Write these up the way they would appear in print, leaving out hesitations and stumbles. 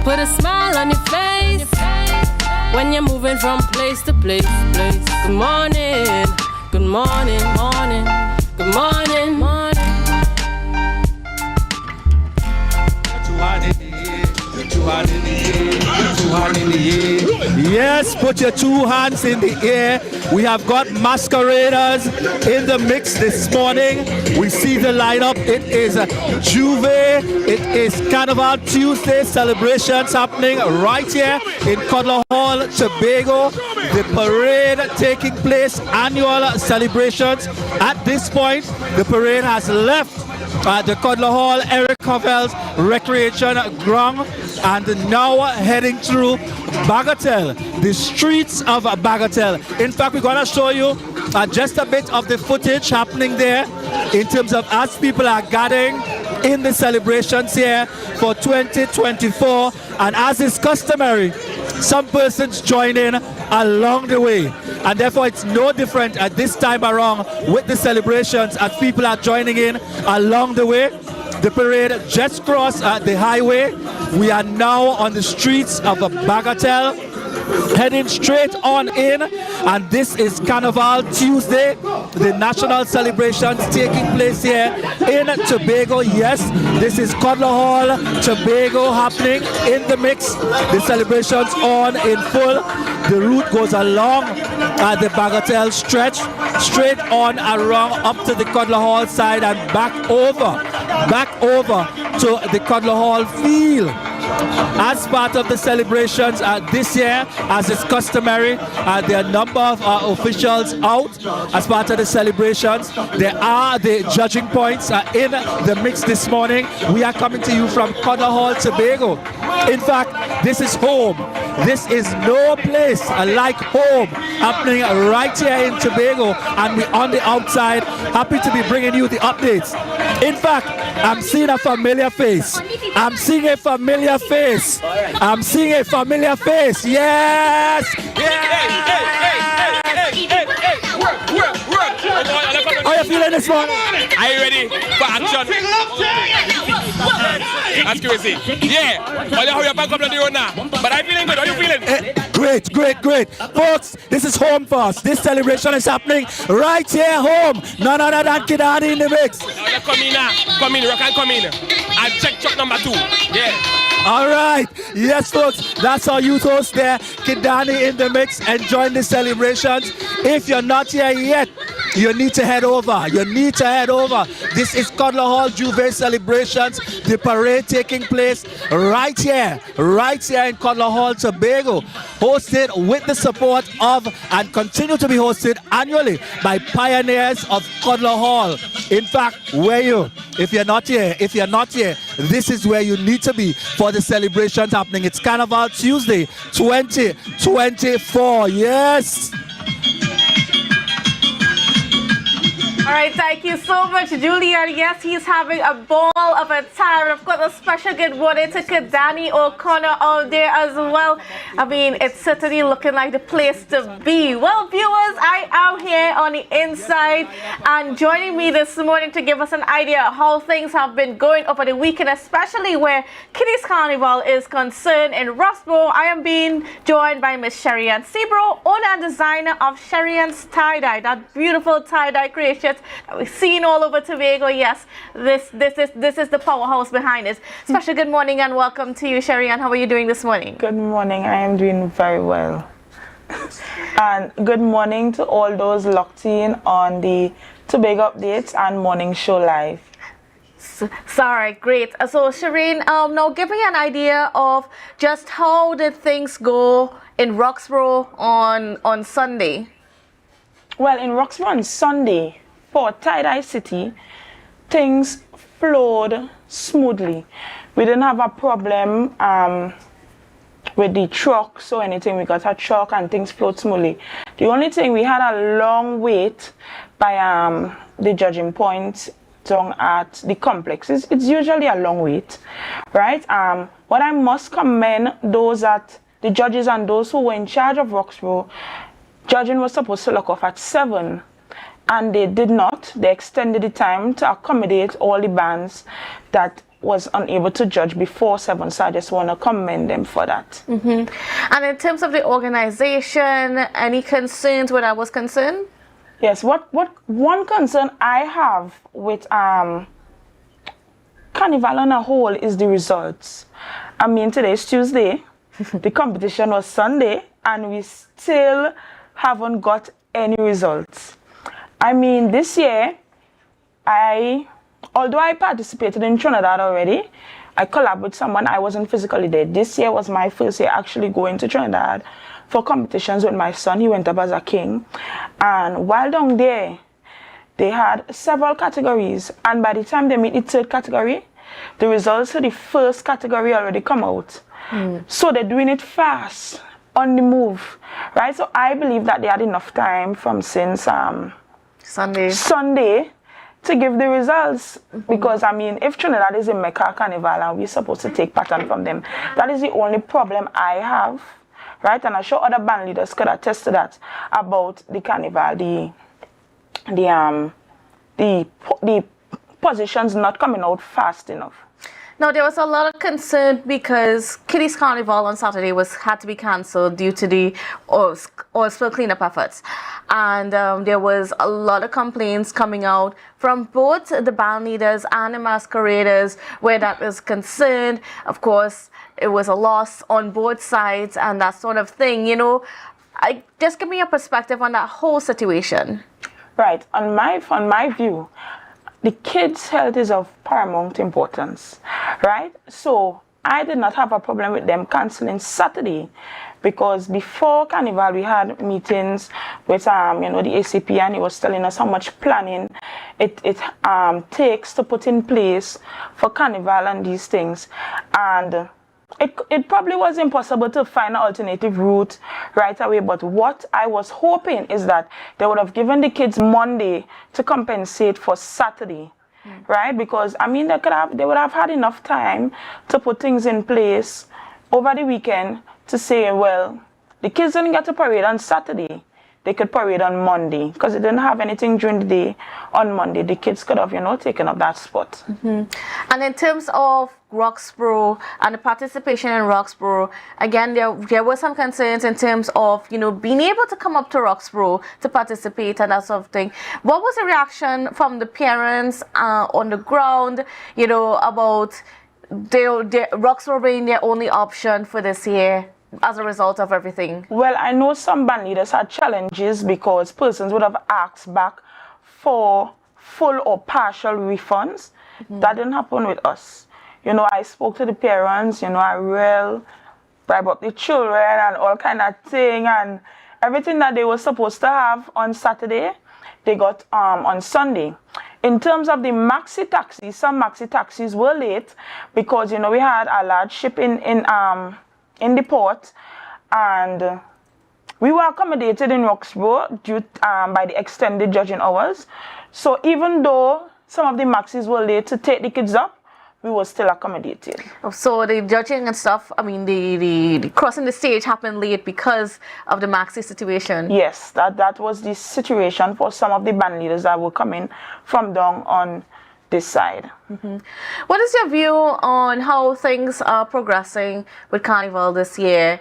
Put a smile on your face when you're moving from place to place. Good morning, good morning, morning, good morning, morning. Yes, put your two hands in the air. We have got masqueraders in the mix this morning. We see the lineup. It is Juve. It is Carnival Tuesday celebrations happening right here in Cutler Hall, Tobago. The parade taking place, annual celebrations. At this point, the parade has left the Cutler Hall Eric Hovell's recreation ground and now heading through Bagatelle, the streets of Bagatelle. In fact, we're going to show you just a bit of the footage happening there in terms of as people are gathering in the celebrations here for 2024, and as is customary, some persons join in along the way, and therefore it's no different at this time around with the celebrations as people are joining in along the way. The parade just crossed the highway. We are now on the streets of Bagatelle, heading straight on in, and this is Carnival Tuesday, the national celebrations taking place here in Tobago. Yes, this is Cutler Hall, Tobago happening in the mix. The celebrations on in full. The route goes along the Bagatelle stretch, straight on around up to the Cutler Hall side and back over to the Cutler Hall field. As part of the celebrations this year, as is customary, there are a number of officials out as part of the celebrations. There are the judging points in the mix this morning. We are coming to you from Cutler Hall, Tobago. In fact, this is home. This is no place like home, happening right here in Tobago, and we're on the outside. Happy to be bringing you the updates. In fact, I'm seeing a familiar face. I'm seeing a familiar face. I'm seeing a familiar face. Yes! How are you feeling this morning? Are you ready for action? That's crazy. Yeah. But how you back up on the road now? But I'm feeling good. How are you feeling? Great. Folks, this is home for us. This celebration is happening right here home. None other than Kiddies in the mix. Come in now. Come in. Rock and come in. And check truck number 2. Yeah. All right. Yes, folks. That's our youth host there. Kiddies in the mix. Enjoying the celebrations. If you're not here yet, you need to head over. This is Cutler Hall Juve celebrations. The parade taking place right here in Cutler Hall, Tobago. Hosted with the support of and continue to be hosted annually by pioneers of Cutler Hall. In fact, where you? If you're not here, this is where you need to be for the celebrations happening. It's Carnival Tuesday 2024. Yes. All right, thank you so much, Julian. Yes, he's having a ball of a time. And of course, a special good morning to Kadani O'Connor out there as well. I mean, it's certainly looking like the place to be. Well, viewers, I am here on the inside, and joining me this morning to give us an idea of how things have been going over the weekend, especially where Kiddies Carnival is concerned in Roxborough. I am being joined by Miss Sherraine Sebro, owner and designer of Sherraine's Tie-Dye, that beautiful tie-dye creation that we've seen all over Tobago. Yes, this is the powerhouse behind this. Special good morning and welcome to you, Sherraine. How are you doing this morning? Good morning. I am doing very well. And good morning to all those locked in on the Tobago Updates and Morning Show Live. Sorry, great. So Sherraine, now give me an idea of just how did things go in Roxborough on Sunday? Well, in Roxborough on Sunday, for Tie-Dye City, things flowed smoothly. We didn't have a problem with the trucks or anything. We got a truck and things flowed smoothly. The only thing, we had a long wait by the judging point down at the complex. It's usually a long wait, right? What I must commend those at the judges and those who were in charge of Roxborough. Judging was supposed to lock off at 7. And they did not. They extended the time to accommodate all the bands that was unable to judge before 7, so I just want to commend them for that. And in terms of the organization, any concerns where I was concerned? Yes, what one concern I have with Carnival on a whole is the results. I mean, today is Tuesday, the competition was Sunday, and we still haven't got any results. I mean, this year, although I participated in Trinidad already, I collabed with someone, I wasn't physically there. This year was my first year actually going to Trinidad for competitions with my son. He went up as a king. And while down there, they had several categories. And by the time they meet the 3rd category, the results for the 1st category already come out. So they're doing it fast, on the move, right? So I believe that they had enough time from since Sunday to give the results, because I mean, if Trinidad is in Mecca Carnival and we're supposed to take pattern from them, that is the only problem I have, right? And I'm sure other band leaders could attest to that about the carnival, the positions not coming out fast enough. Now, there was a lot of concern because Kiddies Carnival on Saturday had to be cancelled due to the oil spill cleanup efforts. And there was a lot of complaints coming out from both the band leaders and the masqueraders where that is concerned. Of course, it was a loss on both sides and that sort of thing. You know, just give me a perspective on that whole situation. Right. On my view, the kids' health is of paramount importance, right? So I did not have a problem with them canceling Saturday, because before Carnival we had meetings with the ACP, and he was telling us how much planning it takes to put in place for Carnival and these things, and it probably was impossible to find an alternative route right away. But what I was hoping is that they would have given the kids Monday to compensate for Saturday, right? Because I mean, they would have had enough time to put things in place over the weekend to say, well, the kids didn't get to parade on Saturday, they could parade on Monday, because they didn't have anything during the day on Monday. The kids could have, taken up that spot. And in terms of Roxborough and the participation in Roxborough, again, there were some concerns in terms of, being able to come up to Roxborough to participate and that sort of thing. What was the reaction from the parents on the ground, about Roxborough being their only option for this year as a result of everything? Well, I know some band leaders had challenges because persons would have asked back for full or partial refunds. That didn't happen with us. I spoke to the parents, I will bribe up the children and all kind of thing, and everything that they were supposed to have on Saturday, they got on Sunday. In terms of the maxi taxis, some maxi taxis were late because, we had a large ship in the port, and we were accommodated in Roxborough by the extended judging hours. So even though some of the maxis were late to take the kids up, we were still accommodated. So the judging and stuff, I mean, the crossing the stage happened late because of the maxi situation? Yes, that was the situation for some of the band leaders that were coming from down on this side. What is your view on how things are progressing with Carnival this year?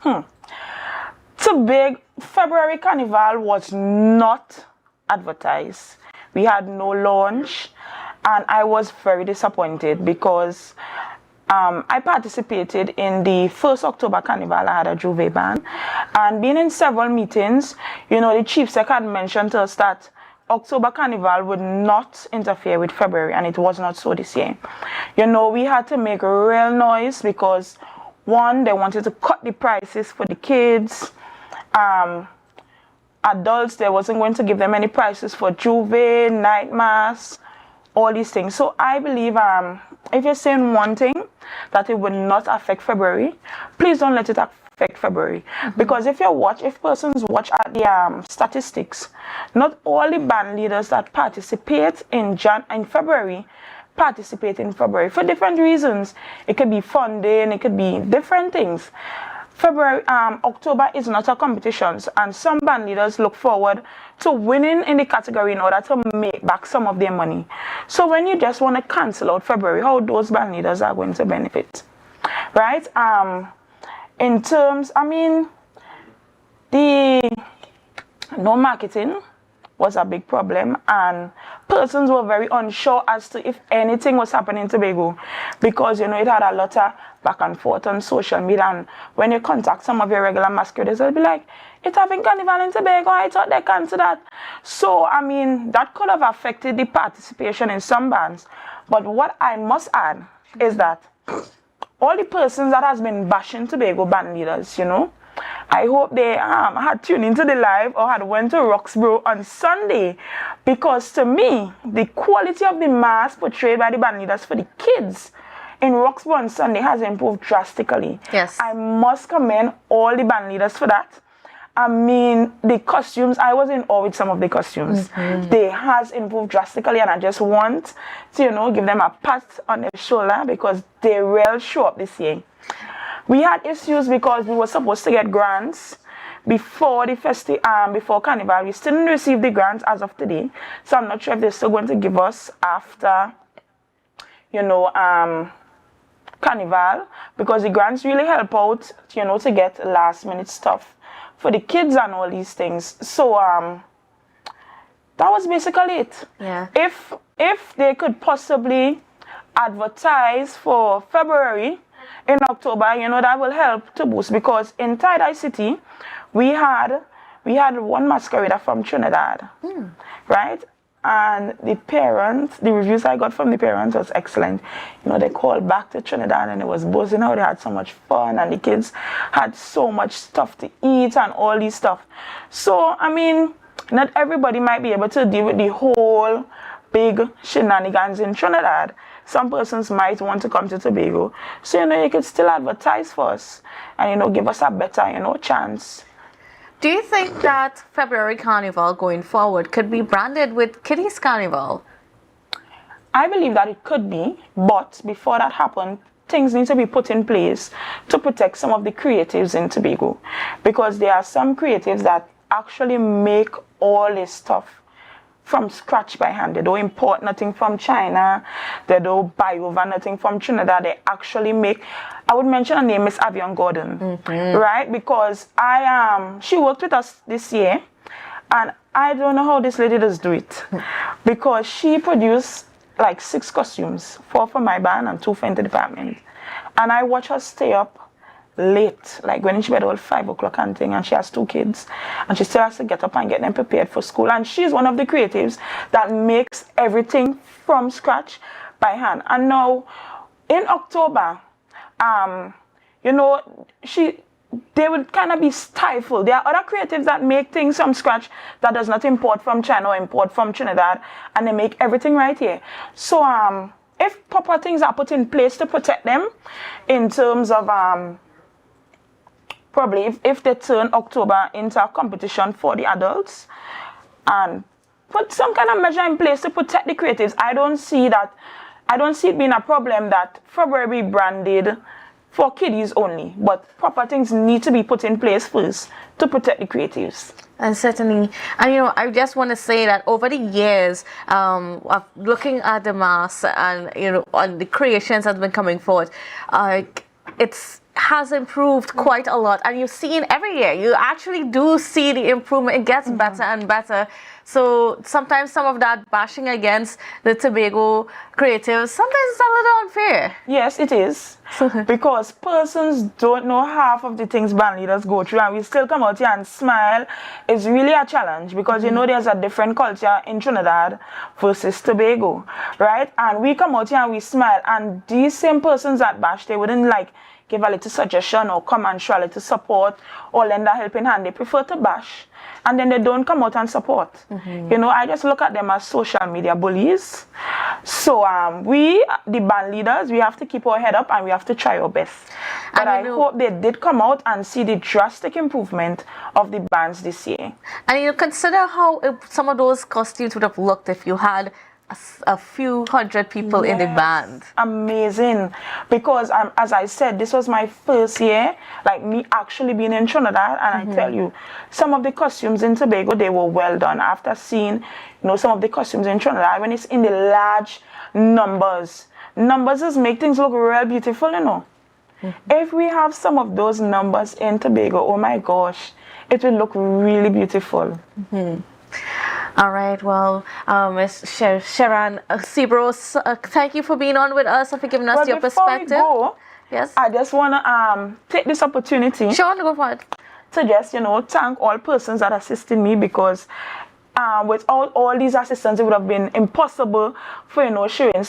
It's big. February Carnival was not advertised. We had no launch, and I was very disappointed because I participated in the first October Carnival. I had a Juve band, and being in several meetings, the chief sec had mentioned to us that October Carnival would not interfere with February, and it was not so this year. We had to make a real noise because, one, they wanted to cut the prices for the kids. Adults, they wasn't going to give them any prices for Juve, night mass, all these things. So I believe if you're saying one thing, that it would not affect February, please don't let it affect February. Because if persons watch at the statistics, not all the band leaders that participate in February participate in February for different reasons. It could be funding, it could be different things. October is not a competition, and some band leaders look forward to winning in the category in order to make back some of their money. So when you just want to cancel out February, how those band leaders are going to benefit, right? In terms, I mean, the no marketing was a big problem, and persons were very unsure as to if anything was happening in Tobago, because it had a lot of back and forth on social media, and when you contact some of your regular masqueraders, they'll be like, it's having carnival in Tobago, I thought they canceled that. So I mean, that could have affected the participation in some bands. But what I must add is that all the persons that has been bashing Tobago band leaders, I hope they had tuned into the live or had went to Roxborough on Sunday, because to me, the quality of the mass portrayed by the band leaders for the kids in Roxborough on Sunday has improved drastically. Yes. I must commend all the band leaders for that. I mean, the costumes, I was in awe with some of the costumes. They has improved drastically, and I just want to, give them a pat on the shoulder, because they will show up this year. We had issues because we were supposed to get grants before the before Carnival. We still didn't receive the grants as of today, so I'm not sure if they're still going to give us after, Carnival, because the grants really help out, to get last minute stuff for the kids and all these things. So that was basically it. Yeah. If they could possibly advertise for February in October, that will help to boost, because in Tie-Dye City we had one masquerader from Trinidad, right? And the reviews I got from the parents was excellent. They called back to Trinidad and it was buzzing how they had so much fun, and the kids had so much stuff to eat and all these stuff. So I mean, not everybody might be able to deal with the whole big shenanigans in Trinidad. Some persons might want to come to Tobago, so you could still advertise for us and give us a better chance. Do you think that February Carnival going forward could be branded with Kiddies Carnival? I believe that it could be, but before that happens, things need to be put in place to protect some of the creatives in Tobago, because there are some creatives that actually make all this stuff from scratch by hand. They don't import nothing from China. They don't buy over nothing from Trinidad. They actually make. I would mention her name is Avion Gordon, right? Because she worked with us this year, and I don't know how this lady does do it, because she produced like 6 costumes, 4 for my band and 2 for the department, and I watch her stay up late, like when she bed all 5 o'clock and thing, and she has 2 kids, and she still has to get up and get them prepared for school. And she's one of the creatives that makes everything from scratch by hand. And now in October, they would kind of be stifled. There are other creatives that make things from scratch that does not import from China or import from Trinidad, and they make everything right here. So if proper things are put in place to protect them, in terms of probably if they turn October into a competition for the adults and put some kind of measure in place to protect the creatives, I don't see it being a problem that February be branded for kiddies only, but proper things need to be put in place first to protect the creatives. And certainly, and I just want to say that over the years of looking at the mass and on the creations that's been coming forth, it's has improved quite a lot, and you've seen every year you actually do see the improvement. It gets better and better. So sometimes some of that bashing against the Tobago creatives, sometimes it's a little unfair. Yes, it is. Because persons don't know half of the things band leaders go through, and we still come out here and smile. It's really a challenge, because there's a different culture in Trinidad versus Tobago, right? And we come out here and we smile, and these same persons that bash, they wouldn't give a little suggestion or come and show a little support or lend a helping hand. They prefer to bash, and then they don't come out and support. I just look at them as social media bullies. So we, the band leaders, we have to keep our head up and we have to try our best. But I hope they did come out and see the drastic improvement of the bands this year. And consider how some of those costumes would have looked if you had a few hundred people in the band. Amazing. Because as I said, this was my first year, like me actually being in Trinidad, and I tell you, some of the costumes in Tobago, they were well done. After seeing, some of the costumes in Trinidad, when it's in the large numbers just make things look real beautiful, If we have some of those numbers in Tobago, oh my gosh, it will look really beautiful. All right, well, Ms. Sherraine Sebro, thank you for being on with us and for giving us your perspective. Before we go, yes, I just want to take this opportunity go for it. to just, thank all persons that assisted me, because without all these assistants, it would have been impossible for, Sherraine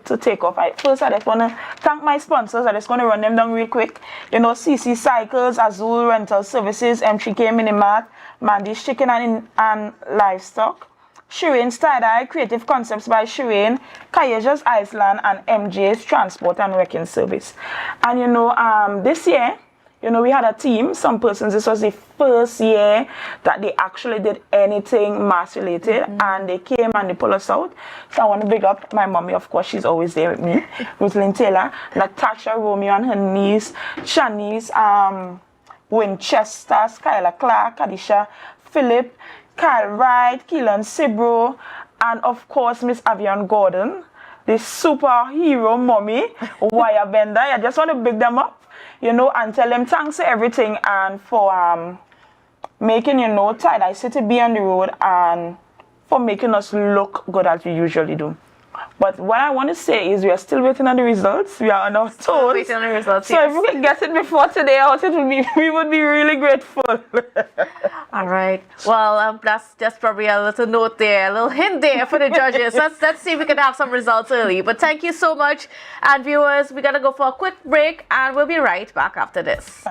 to take off. First, I just want to thank my sponsors. I just want to run them down real quick. CC Cycles, Azul Rental Services, M3K Minimart, Mandy's Chicken and Livestock, Sherraine Tie-Dye, Creative Concepts by Sherraine, Kayaja's Iceland, and MJ's Transport and Wrecking Service. And this year, we had a team, some persons, this was the first year that they actually did anything mass related, and they came and they pulled us out. So I want to big up my mommy, of course, she's always there with me, Rosalind Taylor, Natasha, Romeo and her niece, Shanice, Winchester, Skylar Clark, Kadisha, Philip, Kyle Wright, Keelan Sebro, and of course, Miss Avian Gordon, the superhero mommy, wire bender. I just want to big them up, and tell them thanks for everything and for making, Tie-Dye City be on the road and for making us look good as we usually do. But what I want to say is we are still waiting on the results. We are on our toes. Waiting on the results, so if we can get it before today out, we would be really grateful. All right. Well, that's just probably a little note there, a little hint there for the judges. Let's see if we can have some results early. But thank you so much. And viewers, we're going to go for a quick break, and we'll be right back after this.